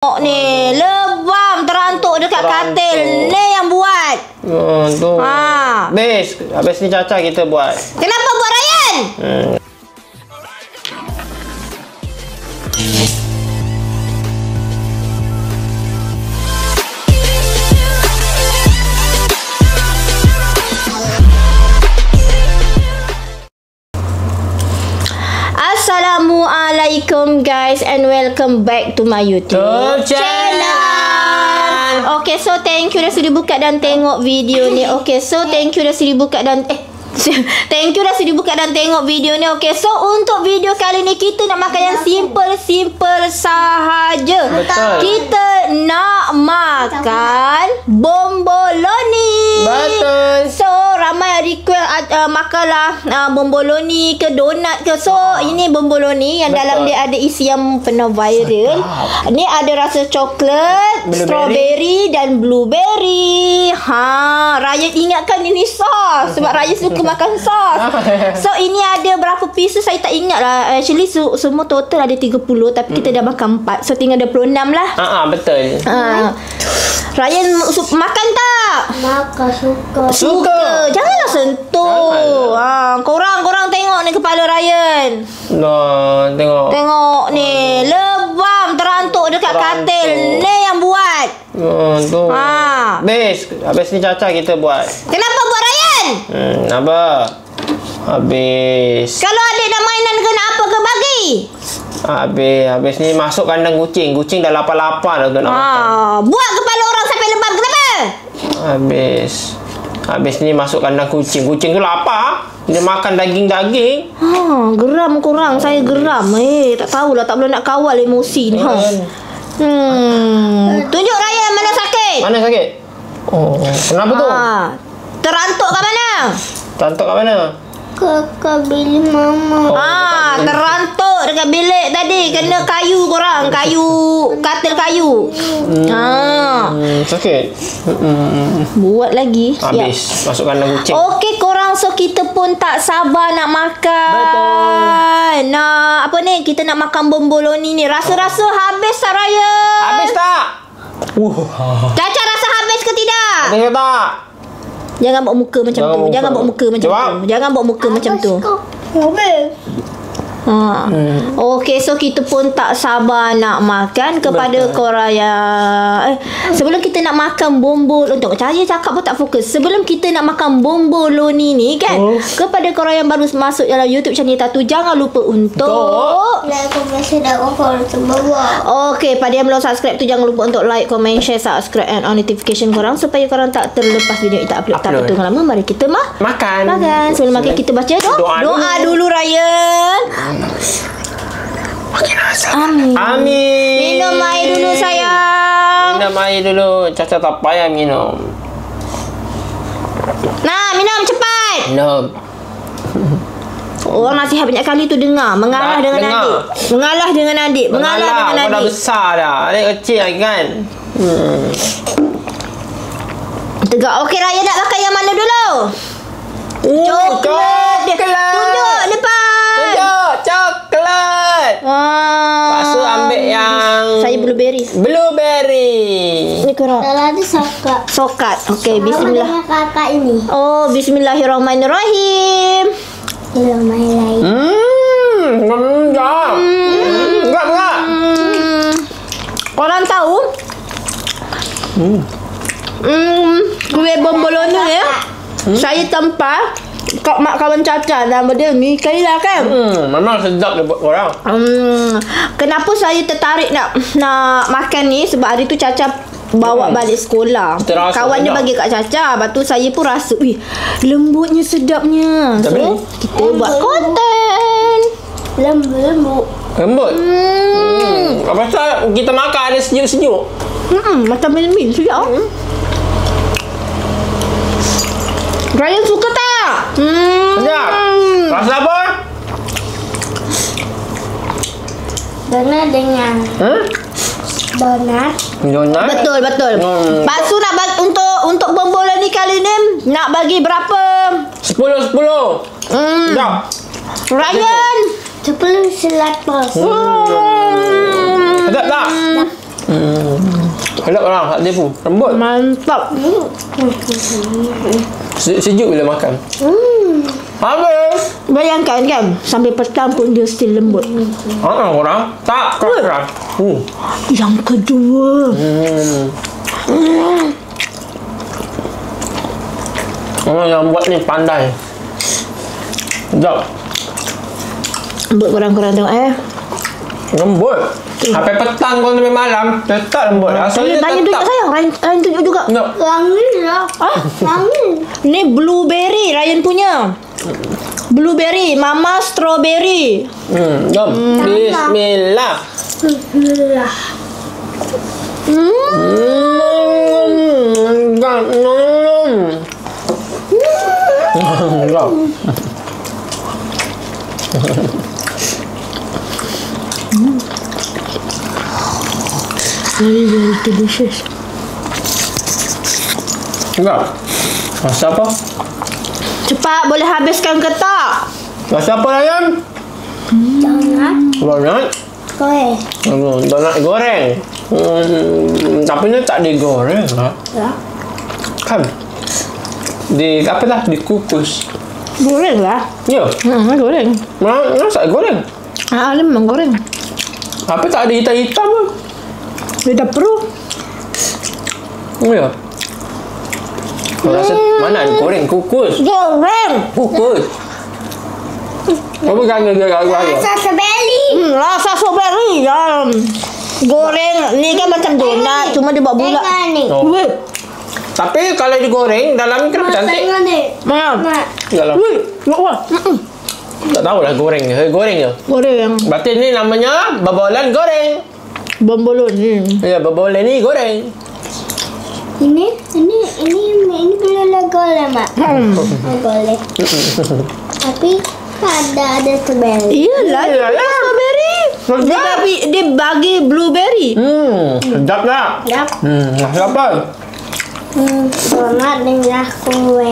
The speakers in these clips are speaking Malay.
Ni lebam terantuk dekat katil. Ni yang buat. Tu. Habis ni Caca kita buat. Kenapa buat Ryan? Assalamualaikum guys and welcome back to my YouTube channel. Okay, so thank you dah sudi buka dan tengok video ni. Okay, so thank you dah sudi buka dan thank you dah sudi buka dan tengok video ni. Okay, so untuk video kali ni kita nak makan yang simple sahaja. Betul. Kita nak makan bomboloni. Betul. So ramai request makanlah bomboloni ke donat ke. So ini bomboloni yang dalam dia ada isi yang pernah viral. Ni ada rasa coklat, strawberry dan blueberry. Raya ingatkan ini sos sebab Raya suka makan sos. So ini ada berapa pieces saya tak ingat lah. Actually semua total ada 30 tapi kita dah makan 4. So tinggal 26 lah. Betul. Ryan makan tak? Makan Suka. Janganlah sentuh. Korang tengok ni kepala Ryan. Tengok ni lebam terantuk dekat katil. Ni yang buat. Tu. Habis ni Caca kita buat. Kenapa buat Ryan? Apa? Habis. Kalau adik nak mainan ke nak apa ke bagi? Habis ni masuk kandang kucing. Kucing dah lapar-lapar dah untuk nak makan. Buat kepala orang sampai lebam. Kenapa? Habis ni masuk kandang kucing. Kucing tu lapar. Dia makan daging-daging. Geram korang. Saya geram. Tak tahulah. Tak boleh nak kawal emosi ni. Tunjuk Ryan mana sakit. Mana sakit? Kenapa tu? Terantuk kat mana? Terantuk kat mana? Kakak bilik mama. Terantuk dekat bilik tadi. Kena kayu korang. Katil kayu. Sakit. Buat lagi. Habis. Masuk kandang kucing. Okey korang. So kita pun tak sabar nak makan. Betul. Apa ni? Kita nak makan bomboloni ni. Rasa-rasa habis tak Raya? Habis tak? Caca rasa habis ke tidak? Habis tak? Jangan buat muka macam tu. Jangan buat muka macam tu. Jangan buat muka macam tu. Okey, so kita pun tak sabar nak makan kepada korang yang sebelum kita nak makan untuk Cahaya cakap pun tak fokus. Sebelum kita nak makan bomboloni ni kan, kepada korang yang baru masuk dalam YouTube channel Tatu, jangan lupa untuk like, comment, share dan follow ke bawah. Okey, pada yang belum subscribe tu jangan lupa untuk like, comment, share, subscribe and on notification korang supaya korang tak terlepas video kita upload. Tak tunggu lama, mari kita makan. Sebelum makan kita baca doa dulu Ryan. Amin. Minum air dulu sayang. Minum air dulu. Caca tak payah minum. Nah, minum cepat. Minum. Orang nasihat banyak kali tu dengar. Mengalah dengan adik. Mengalah dengan adik. Kau dah besar dah. Adik kecil lagi kan. Tegak. Okey Raya nak makan yang mana dulu? Coklat. Tunjuk depan. Tunjuk coklat. Lepas tu ambil yang saya blueberry. Ni korang. Dalam ada sokat. Okey, bismillah. Dengan kakak ini. Bismillahirrahmanirrahim. Enggak. Korang tahu? Kuih bomboloni ya. Saya tempah mak kawan Caca, nama dia Mikaela kan. Memang sedap dia buat korang. Kenapa saya tertarik nak makan ni? Sebab hari tu Caca bawa balik sekolah. Kawan dia bagi kat Caca. Lepas tu saya pun rasa lembutnya, sedapnya. So kita buat konten. Lembut. Apa pasal kita makan ada sejuk-sejuk. Macam min-min sedap. Ryan suka tak? Sedap. Rasa apa? Donat dengan donat. Betul. Lepas tu nak bagi untuk bomboloni kali ni nak bagi berapa? 10. Sedap. Ryan 10 100. Sedap tak? Sedap lah, tak tipu. Lembut. Mantap. Sejuk bila makan. Habis. Bayangkan kan, sampai petang pun dia still lembut. Korang? Tak, korang. Yang kedua. Orang yang buat ni pandai. Sedap. Lembut korang tengok Lembut. Sampai petang kau sampai malam tetap lembut. Asalnya tanya tetap. juga sayang. Ryan tunjuk juga. No. Wangi lah. Wangi. Ni blueberry Ryan punya. Blueberry, Mama strawberry. Jom. Bismillah. Bismillah. Very delicious. Enggak. Rasa apa? Cepat, boleh habiskan ke tak? Rasa apa Ryan? Donat. Donat? Goreng. Donat goreng. Tapi ni tak digoreng lah. Ya. Kan? Apa dah? Dikukus. Goreng lah. Ya? Goreng. Masa goreng? Ni memang goreng. Apa tak ada hitam-hitam pun? Dia dah perlu. Ya. Kau rasa mana ada goreng? Kukus. Goreng. Kukus. Kau pegang dia Rasa strawberry. Rasa strawberry. Goreng. Ni kan macam donat. Cuma dia buat bulat. Tengok ni. Weh. Tapi kalau digoreng, dalam ni kenapa cantik? Tengok ni. Mana? Mak. Dalam. Weh. Wah. Tak tahulah goreng ke. Goreng je. Goreng. Berarti ni namanya babolan goreng. Bombolon ni. Ya, babolan ni goreng. Ini boleh goreng, Mak. Boleh. Tapi ada strawberry. Iyalah. Strawberry. Dia bagi blueberry. Sedap tak? Yap. Sedap tak? Donat dengan kue.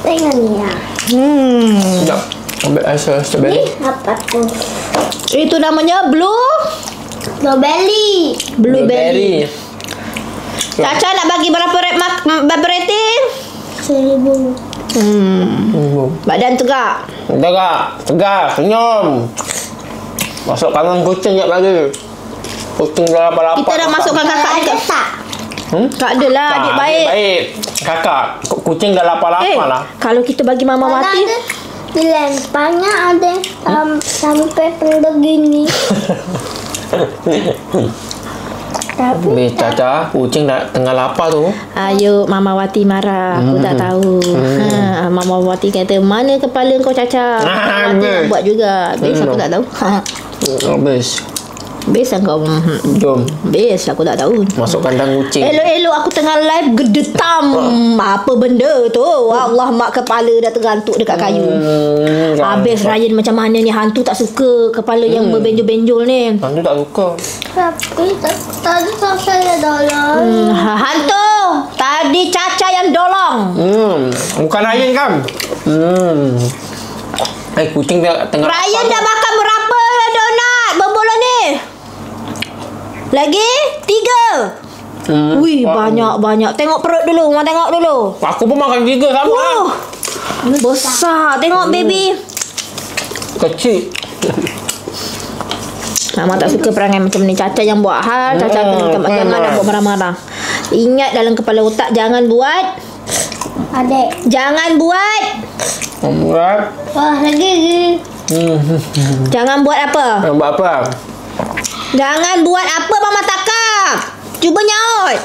Tengok ni ya. Sedap. Ambil asa strawberry. Ni apa tu? Itu namanya Strawberry. blueberry. Caca nak bagi berapa rating? 1000. Badan tegak. Tegak. Senyum. Masuk kanan kucing sekejap lagi. Kucing dah lapar-lapar. Kita dah masukkan kakak dekat. Tak. Tak adalah, adik baik. Baik. Kakak, kucing dah lapar-lapar lah. Kalau kita bagi mama mati. Dilemparnya ada sampai begini. Tapi Caca, kucing dah tengah lapar tu. Ayo, Mama Wati marah. Aku tak tahu. Mama Wati kata, mana kepala kau Caca? Mama Wati nak buat juga. Habis aku tak tahu. Habis. Habis kau. Jom. Habis aku tak tahu. Masuk kandang kucing. Elok-elok aku tengah live gedetam. Apa benda tu? Allah, mak kepala dah tergantuk dekat kayu. Habis Ryan macam mana ni? Hantu tak suka kepala yang berbenjol-benjol ni. Hantu tak suka. tapi tadi saya dolong. Hantu. Tadi Caca yang dolong. Bukan Ryan kan? Kucing dia tengah Ryan dah makan berapa donat bombolon ni? Lagi 3. Wih, banyak-banyak. Tengok perut dulu. Mama tengok dulu. Aku pun makan 3 sama. Besar. Tengok baby. Kecil. Mama tak suka perangai macam ni. Caca yang buat hal. Caca jangan nak buat marah-marah. Ingat dalam kepala otak, jangan buat. Adik. Jangan buat. Buat. Wah, lagi. Jangan buat apa? Buat apa? Jangan buat apa Mama takap. Cuba nyaut.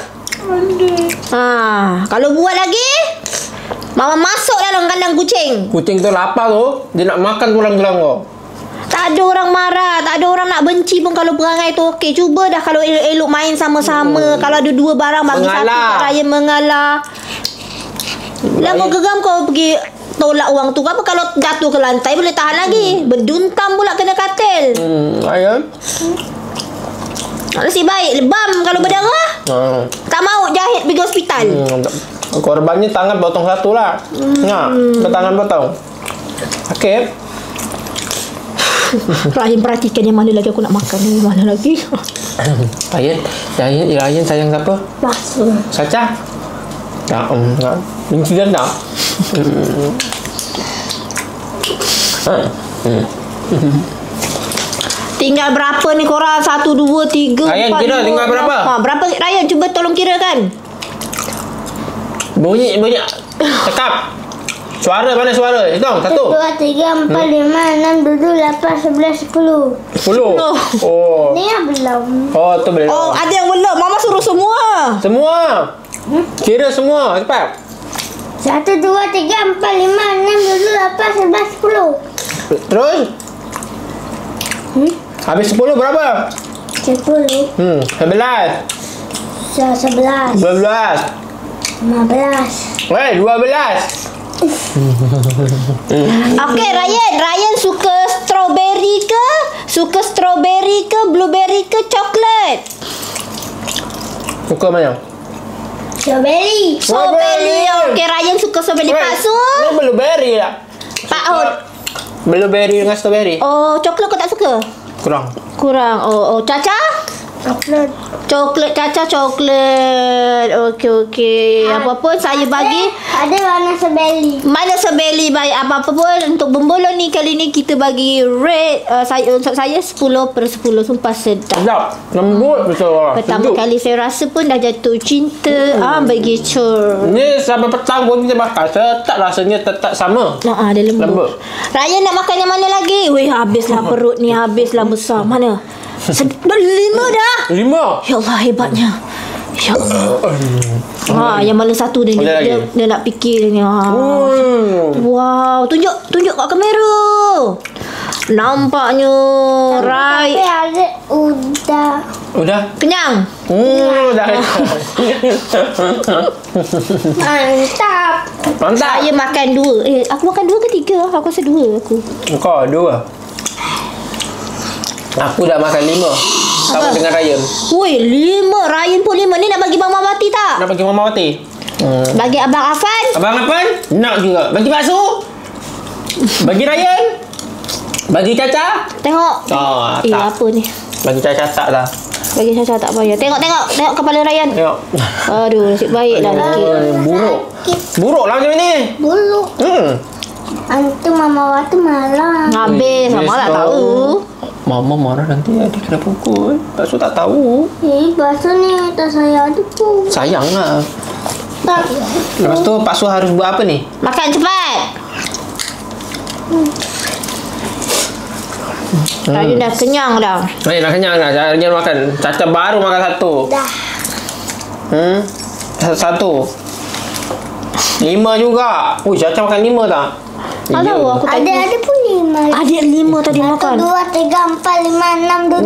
Kalau buat lagi, Mama masuk dalam kandang kucing. Kucing tu lapar tu, dia nak makan tulang-tulang kau. Tak ada orang marah, tak ada orang nak benci pun kalau perangai tu okey. Cuba dah kalau elok-elok main sama-sama. Kalau ada 2 barang bagi satu kat Ryan mengalah. Lah kau geram kau pergi tolak orang tu. Apa kalau jatuh ke lantai boleh tahan lagi. Berduntam pula kena katil. Ayam. Nasib baik lebam kalau berdarah. Tak mau jahit pergi hospital. Korbannya tangan potong satu lah. Tangan potong. Sakit. Ryan perhatikan yang mana lagi aku nak makan. Yang mana lagi. Ryan sayang siapa? Bakso. Caca? Tak, benci dia tak? Tinggal berapa ni korang? 1, 2, 3, 4, Ryan, kira tinggal berapa? Berapa Ryan? Cuba tolong kira kan. Bunyi. Cakap. Suara mana suara? Hitung. 1, 2, 3, 4, 5, 6, 7, 8, 11, 10. 10. Oh. Ni yang belum. Oh, tu boleh. Oh, ada yang belum. Mama suruh semua. Semua. Kira semua. Cepat. 1, 2, 3, 4, 5, 6, 7, 8, 11, 10. Terus. Habis 10 berapa? 10, 11. 11, 12. 15. 12. Okey, Ryan suka strawberry ke? Suka strawberry ke? Blueberry ke? Coklat? Suka mana? Strawberry. Strawberry. Okey, Ryan suka strawberry. Pak Su? Ni blueberry lah. Pak Hud? Blueberry dengan strawberry. Oh, coklat kau tak suka? Kurang. Oh, Caca? Coklat. Coklat, Caca coklat. Okey. Apa pun saya bagi. Ada warna strawberry. Mana sebeli baik apa-apa pun. Untuk Bomboloni ni kali ni kita bagi rate untuk saya 10/10. Sumpah sedap. Sedap. Lembut betul. Pertama kali saya rasa pun dah jatuh cinta. Begitu. Ni sampai petang pun kita makan. Tetap rasanya tetap sama. Dia lembut. Lembut. Ryan nak makan yang mana lagi? Weh, habislah perut ni. Habislah besar. Mana? 5 dah. 5. Ya Allah, hebatnya. Ya Allah. Yang mana satu dia ni? Dia nak fikir ni. Wow, tunjuk kat kamera. Nampaknya Tapi ada Udah? kenyang. Dah. Mantap. Saya makan 2. Aku makan 2 ke 3? Aku rasa 2 aku. Kau 2. Aku dah makan 5. Sama dengan Ryan. Woi, 5. Ryan pun 5. Ni nak bagi Mama Mati tak? Nak bagi Mama Mati? Bagi Abang Afan? Abang Afan? Nak juga. Bagi bakso? Bagi Ryan? Bagi Caca? Tengok. Tak. Apa ni? Bagi Caca tak dah. Bagi Caca tak payah. Tengok kepala Ryan. Tengok. Aduh, nasib baiklah sikit. Buruk lah macam ni. Bulu. Antu Mama waktu marah. Habis. Mama tak tahu. Mama marah nanti dia kena pukul. Bakso tak tahu. Bakso ni tak saya ada pun. Sayang lah. Tak. Lepas tu Pak Su harus buat apa ni? Makan cepat. Ryan dah kenyang dah. Dah kenyang dah. Jangan makan. Caca baru makan 1. Dah. 1. 5 juga. Caca makan 5 tak? Tak tahu aku tadi. Ada pun 5. Adik 5 tadi makan. 1, 2, 3, 4, 5, 6, 7.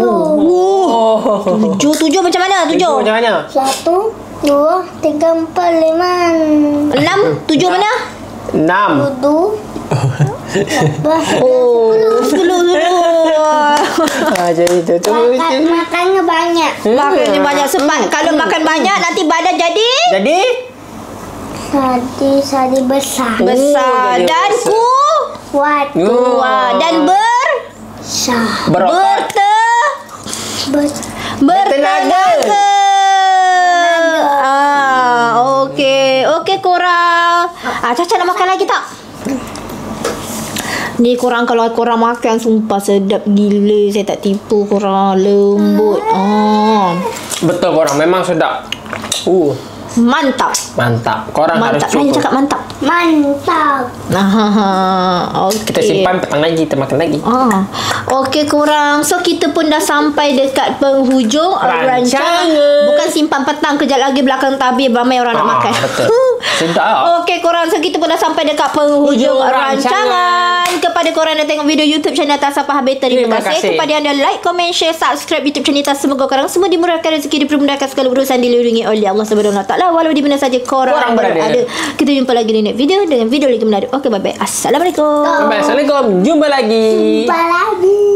7 macam mana? 7. Macam mana? 1, 2, 3, 4, 5, 6. 7 mana? 6. 7. Dulu. Jadi tu. Makannya banyak. Makannya banyak sebab kalau makan banyak nanti badan jadi Sadi besar. besar jadi dan Kuat. kuat dan Sah. bertenaga. Okey korang. Caca nak makan lagi tak? Ni korang kalau korang makan sumpah sedap gila. Saya tak tipu korang. Lembut. Betul korang. Memang sedap. Mantap. Korang harus Mantap. Ryan cuba. cakap mantap. Mantap. Okay. Kita simpan petang lagi. Kita makan lagi. Okey korang. So kita pun dah sampai dekat penghujung rancangan. Bukan simpan petang. Kejap lagi belakang tabir ramai orang nak makan. Betul. Sedap. Okey korang. So kita pun dah sampai dekat penghujung rancangan. Kepada korang yang tengok video YouTube channel Tasa Pahabeta, terima kasih. Kepada anda like, comment, share, subscribe YouTube channel Tasa. Semoga korang semua dimurahkan rezeki, dipermudahkan segala urusan, dilindungi oleh Allah Subhanahu Wa Taala walau di mana saja korang berada. Kita jumpa lagi di next video dengan video lagi menarik. Okey, bye bye. Assalamualaikum. Assalamualaikum. Jumpa lagi. Jumpa lagi.